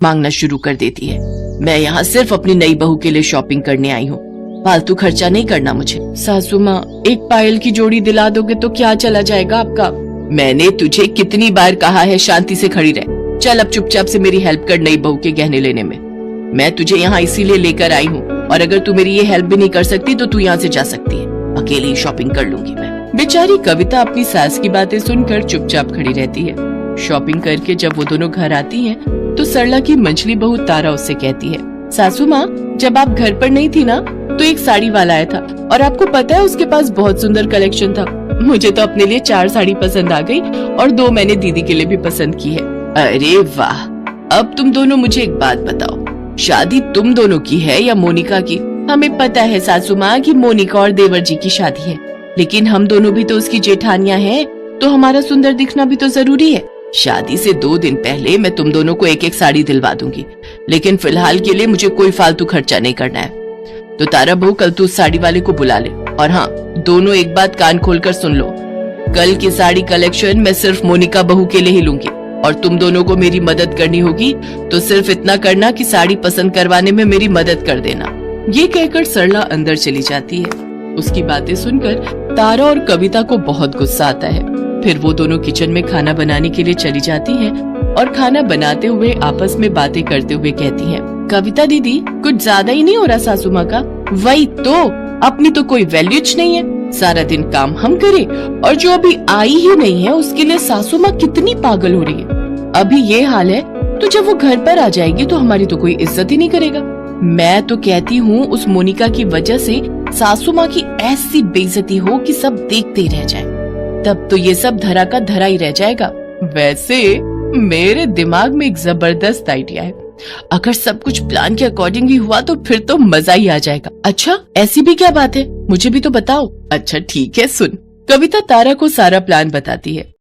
मांगना शुरू कर देती है। मैं यहाँ सिर्फ अपनी नई बहू के लिए शॉपिंग करने आई हूँ, फालतू खर्चा नहीं करना मुझे। सासू माँ, एक पायल की जोड़ी दिला दोगे तो क्या चला जाएगा आपका? मैंने तुझे कितनी बार कहा है शांति से खड़ी रह। चल अब चुपचाप से मेरी हेल्प कर नई बहू के गहने लेने में। मैं तुझे यहाँ इसीलिए लेकर आई हूँ, और अगर तू मेरी ये हेल्प भी नहीं कर सकती तो तू यहाँ से जा सकती है। अकेले ही शॉपिंग कर लूंगी मैं। बेचारी कविता अपनी सास की बातें सुनकर चुपचाप खड़ी रहती है। शॉपिंग करके जब वो दोनों घर आती हैं, तो सरला की मंझली बहू तारा उससे कहती है, सासू माँ, जब आप घर पर नहीं थी ना तो एक साड़ी वाला आया था, और आपको पता है उसके पास बहुत सुंदर कलेक्शन था। मुझे तो अपने लिए 4 साड़ी पसंद आ गई और 2 मैंने दीदी के लिए भी पसंद की है। अरे वाह! अब तुम दोनों मुझे एक बात बताओ, शादी तुम दोनों की है या मोनिका की? हमें पता है सासू माँ कि मोनिका और देवर जी की शादी है, लेकिन हम दोनों भी तो उसकी जेठानियां हैं, तो हमारा सुंदर दिखना भी तो जरूरी है। शादी से 2 दिन पहले मैं तुम दोनों को एक एक साड़ी दिलवा दूंगी, लेकिन फिलहाल के लिए मुझे कोई फालतू खर्चा नहीं करना है। तो तारा बहू, कल तू उस साड़ी वाले को बुला ले, और हाँ, दोनों एक बात कान खोलकर सुन लो, कल की साड़ी कलेक्शन मैं सिर्फ मोनिका बहू के लिए ही लूंगी, और तुम दोनों को मेरी मदद करनी होगी तो सिर्फ इतना करना कि साड़ी पसंद करवाने में मेरी मदद कर देना। ये कहकर सरला अंदर चली जाती है। उसकी बातें सुनकर तारा और कविता को बहुत गुस्सा आता है। फिर वो दोनों किचन में खाना बनाने के लिए चली जाती हैं और खाना बनाते हुए आपस में बातें करते हुए कहती हैं, कविता दीदी, कुछ ज्यादा ही नहीं हो रहा सासू माँ का? वही तो, अपनी तो कोई वैल्यूज नहीं है। सारा दिन काम हम करें और जो अभी आई ही नहीं है उसके लिए सासू माँ कितनी पागल हो रही है। अभी ये हाल है तो जब वो घर पर आ जाएगी तो हमारी तो कोई इज्जत ही नहीं करेगा। मैं तो कहती हूँ उस मोनिका की वजह से सासू माँ की ऐसी बेइज्जती हो कि सब देखते ही रह जाए, तब तो ये सब धरा का धरा ही रह जाएगा। वैसे मेरे दिमाग में एक जबरदस्त आइडिया है, अगर सब कुछ प्लान के अकॉर्डिंग ही हुआ तो फिर तो मजा ही आ जाएगा। अच्छा, ऐसी भी क्या बात है, मुझे भी तो बताओ। अच्छा ठीक है, सुन। कविता तारा को सारा प्लान बताती है